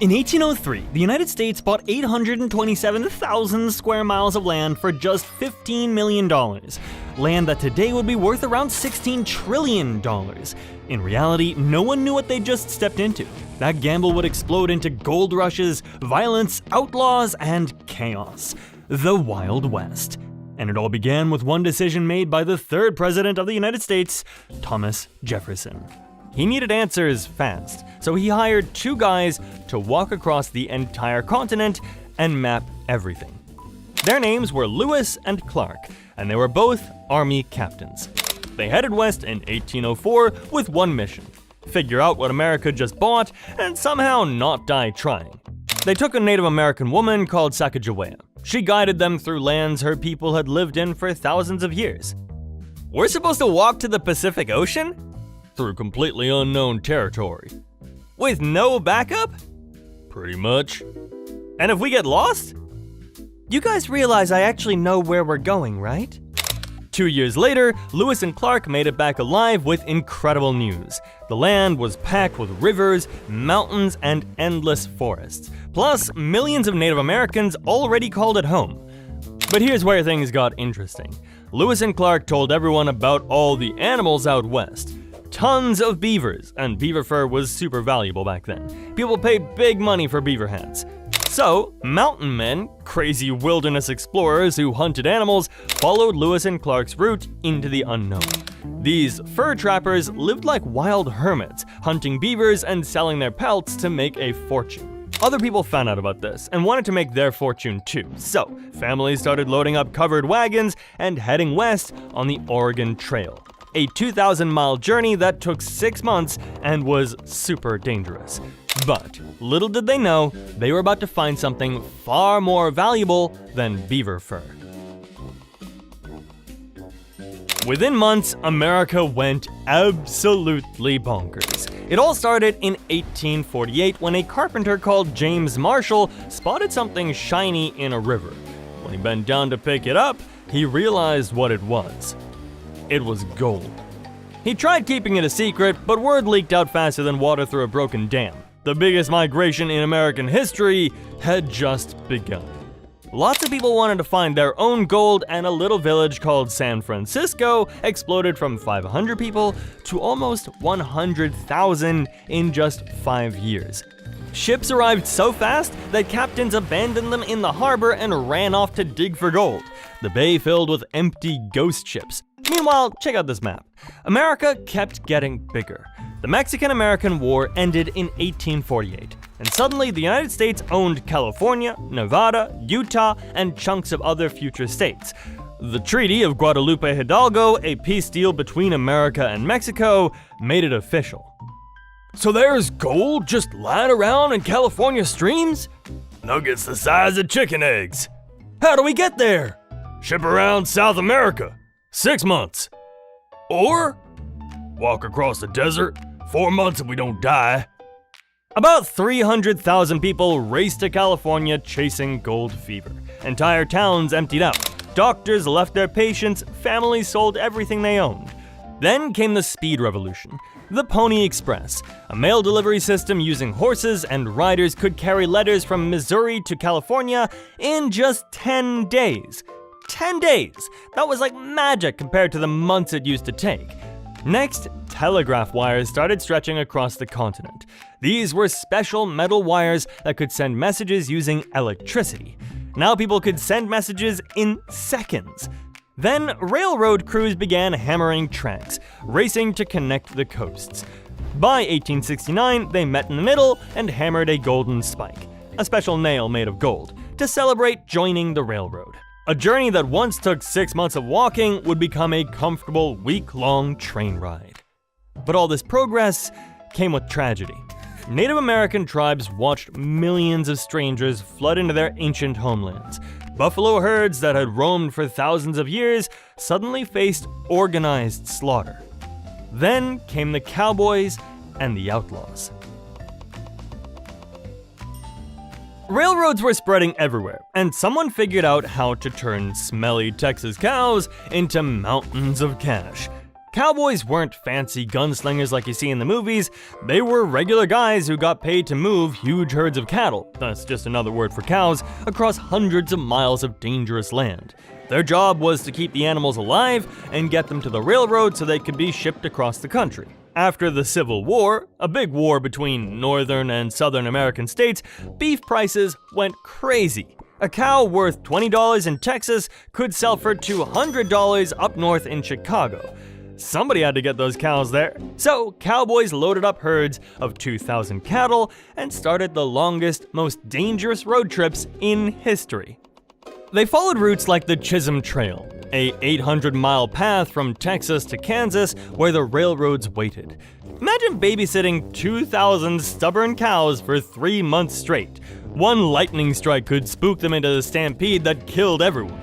In 1803, the United States bought 827,000 square miles of land for just $15 million. Land that today would be worth around $16 trillion. In reality, no one knew what they just stepped into. That gamble would explode into gold rushes, violence, outlaws, and chaos. The Wild West. And it all began with one decision made by the third president of the United States, Thomas Jefferson. He needed answers fast, so he hired two guys to walk across the entire continent and map everything. Their names were Lewis and Clark, and they were both Army captains. They headed west in 1804 with one mission: figure out what America just bought and somehow not die trying. They took a Native American woman called Sacagawea. She guided them through lands her people had lived in for thousands of years. We're supposed to walk to the Pacific Ocean? Through completely unknown territory. With no backup? Pretty much. And if we get lost? You guys realize I actually know where we're going, right? 2 years later, Lewis and Clark made it back alive with incredible news. The land was packed with rivers, mountains, and endless forests. Plus, millions of Native Americans already called it home. But here's where things got interesting. Lewis and Clark told everyone about all the animals out west. Tons of beavers, and beaver fur was super valuable back then. People paid big money for beaver hats. So, mountain men, crazy wilderness explorers who hunted animals, followed Lewis and Clark's route into the unknown. These fur trappers lived like wild hermits, hunting beavers and selling their pelts to make a fortune. Other people found out about this and wanted to make their fortune too, so families started loading up covered wagons and heading west on the Oregon Trail. A 2,000-mile journey that took 6 months and was super dangerous. But little did they know, they were about to find something far more valuable than beaver fur. Within months, America went absolutely bonkers. It all started in 1848 when a carpenter called James Marshall spotted something shiny in a river. When he bent down to pick it up, he realized what it was. It was gold. He tried keeping it a secret, but word leaked out faster than water through a broken dam. The biggest migration in American history had just begun. Lots of people wanted to find their own gold, and a little village called San Francisco exploded from 500 people to almost 100,000 in just 5 years. Ships arrived so fast that captains abandoned them in the harbor and ran off to dig for gold. The bay filled with empty ghost ships. Meanwhile, check out this map. America kept getting bigger. The Mexican-American War ended in 1848, and suddenly the United States owned California, Nevada, Utah, and chunks of other future states. The Treaty of Guadalupe Hidalgo, a peace deal between America and Mexico, made it official. So there's gold just lying around in California streams? Nuggets the size of chicken eggs. How do we get there? Ship around South America. 6 months. Or walk across the desert. 4 months if we don't die. About 300,000 people raced to California chasing gold fever. Entire towns emptied out. Doctors left their patients, families sold everything they owned. Then came the speed revolution. The Pony Express, a mail delivery system using horses, and riders could carry letters from Missouri to California in just 10 days. 10 days! That was like magic compared to the months it used to take. Next, telegraph wires started stretching across the continent. These were special metal wires that could send messages using electricity. Now people could send messages in seconds. Then railroad crews began hammering tracks, racing to connect the coasts. By 1869, they met in the middle and hammered a golden spike, a special nail made of gold, to celebrate joining the railroad. A journey that once took 6 months of walking would become a comfortable week-long train ride. But all this progress came with tragedy. Native American tribes watched millions of strangers flood into their ancient homelands. Buffalo herds that had roamed for thousands of years suddenly faced organized slaughter. Then came the Cowboys and the Outlaws. Railroads were spreading everywhere, and someone figured out how to turn smelly Texas cows into mountains of cash. Cowboys weren't fancy gunslingers like you see in the movies. They were regular guys who got paid to move huge herds of cattle, that's just another word for cows, across hundreds of miles of dangerous land. Their job was to keep the animals alive and get them to the railroad so they could be shipped across the country. After the Civil War, a big war between northern and southern American states, beef prices went crazy. A cow worth $20 in Texas could sell for $200 up north in Chicago. Somebody had to get those cows there. So cowboys loaded up herds of 2,000 cattle and started the longest, most dangerous road trips in history. They followed routes like the Chisholm Trail, a 800-mile path from Texas to Kansas where the railroads waited. Imagine babysitting 2,000 stubborn cows for 3 months straight. One lightning strike could spook them into the stampede that killed everyone.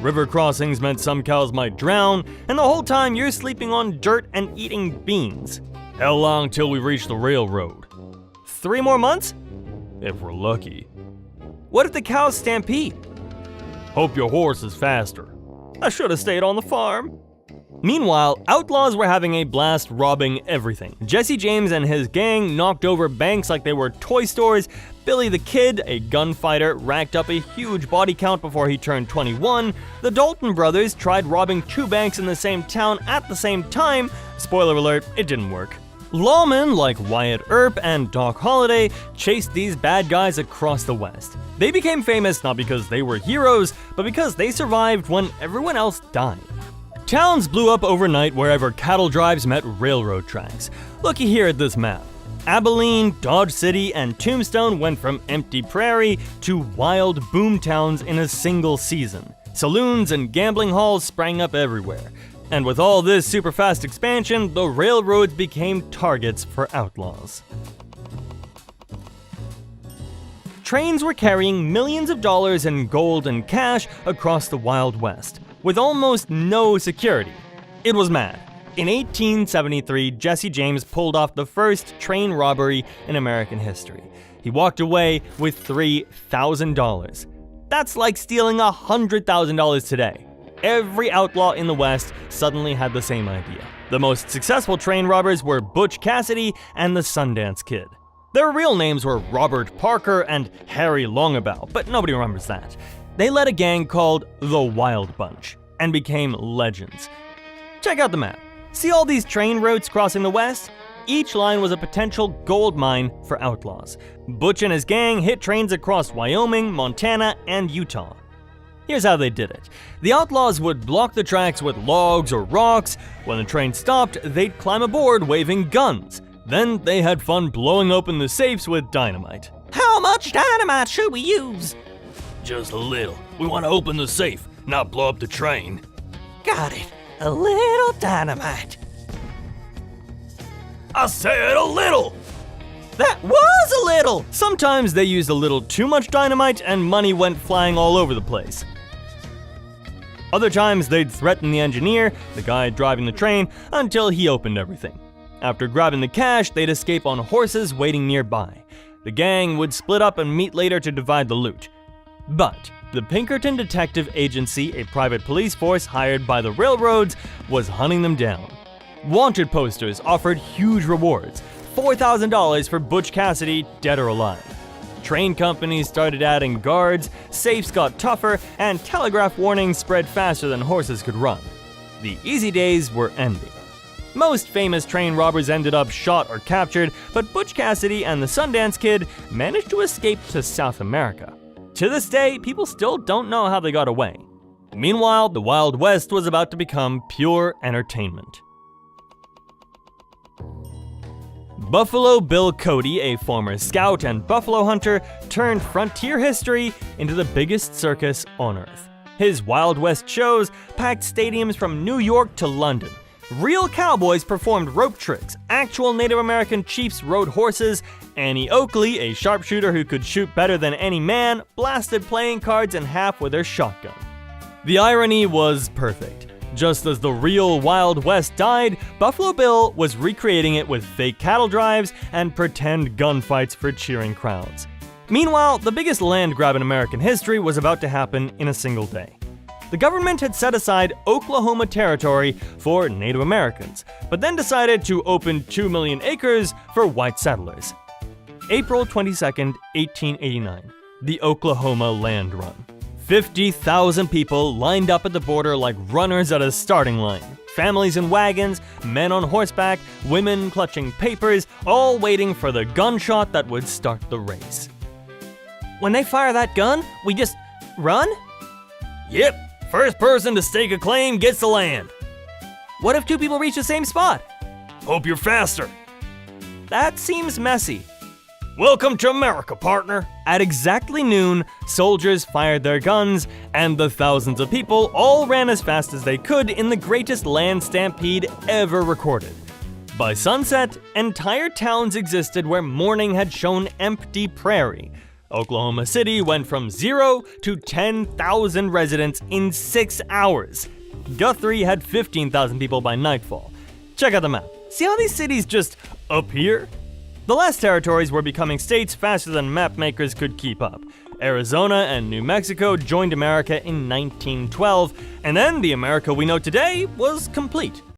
River crossings meant some cows might drown, and the whole time you're sleeping on dirt and eating beans. How long till we reach the railroad? 3 more months? If we're lucky. What if the cows stampede? Hope your horse is faster. I should have stayed on the farm. Meanwhile, outlaws were having a blast robbing everything. Jesse James and his gang knocked over banks like they were toy stores. Billy the Kid, a gunfighter, racked up a huge body count before he turned 21. The Dalton brothers tried robbing 2 banks in the same town at the same time. Spoiler alert, it didn't work. Lawmen like Wyatt Earp and Doc Holliday chased these bad guys across the West. They became famous not because they were heroes, but because they survived when everyone else died. Towns blew up overnight wherever cattle drives met railroad tracks. Looky here at this map. Abilene, Dodge City, and Tombstone went from empty prairie to wild boom towns in a single season. Saloons and gambling halls sprang up everywhere. And with all this super fast expansion, the railroads became targets for outlaws. Trains were carrying millions of dollars in gold and cash across the Wild West, with almost no security. It was mad. In 1873, Jesse James pulled off the first train robbery in American history. He walked away with $3,000. That's like stealing $100,000 today. Every outlaw in the West suddenly had the same idea. The most successful train robbers were Butch Cassidy and the Sundance Kid. Their real names were Robert Parker and Harry Longabout, but nobody remembers that. They led a gang called the Wild Bunch and became legends. Check out the map. See all these train routes crossing the West? Each line was a potential gold mine for outlaws. Butch and his gang hit trains across Wyoming, Montana, and Utah. Here's how they did it. The outlaws would block the tracks with logs or rocks. When the train stopped, they'd climb aboard waving guns. Then they had fun blowing open the safes with dynamite. How much dynamite should we use? Just a little. We want to open the safe, not blow up the train. Got it. A little dynamite. I said a little! That was a little! Sometimes they used a little too much dynamite and money went flying all over the place. Other times they'd threaten the engineer, the guy driving the train, until he opened everything. After grabbing the cash, they'd escape on horses waiting nearby. The gang would split up and meet later to divide the loot. But the Pinkerton Detective Agency, a private police force hired by the railroads, was hunting them down. Wanted posters offered huge rewards, $4,000 for Butch Cassidy, dead or alive. Train companies started adding guards, safes got tougher, and telegraph warnings spread faster than horses could run. The easy days were ending. Most famous train robbers ended up shot or captured, but Butch Cassidy and the Sundance Kid managed to escape to South America. To this day, people still don't know how they got away. Meanwhile, the Wild West was about to become pure entertainment. Buffalo Bill Cody, a former scout and buffalo hunter, turned frontier history into the biggest circus on Earth. His Wild West shows packed stadiums from New York to London. Real cowboys performed rope tricks, actual Native American chiefs rode horses, Annie Oakley, a sharpshooter who could shoot better than any man, blasted playing cards in half with her shotgun. The irony was perfect. Just as the real Wild West died, Buffalo Bill was recreating it with fake cattle drives and pretend gunfights for cheering crowds. Meanwhile, the biggest land grab in American history was about to happen in a single day. The government had set aside Oklahoma Territory for Native Americans, but then decided to open 2 million acres for white settlers. April 22nd, 1889, the Oklahoma Land Run. 50,000 people lined up at the border like runners at a starting line. Families in wagons, men on horseback, women clutching papers, all waiting for the gunshot that would start the race. When they fire that gun, we just run? Yep, first person to stake a claim gets the land. What if two people reach the same spot? Hope you're faster. That seems messy. Welcome to America, partner. At exactly noon, soldiers fired their guns, and the thousands of people all ran as fast as they could in the greatest land stampede ever recorded. By sunset, entire towns existed where morning had shown empty prairie. Oklahoma City went from 0 to 10,000 residents in 6 hours. Guthrie had 15,000 people by nightfall. Check out the map. See how these cities just appear? The last territories were becoming states faster than map makers could keep up. Arizona and New Mexico joined America in 1912, and then the America we know today was complete.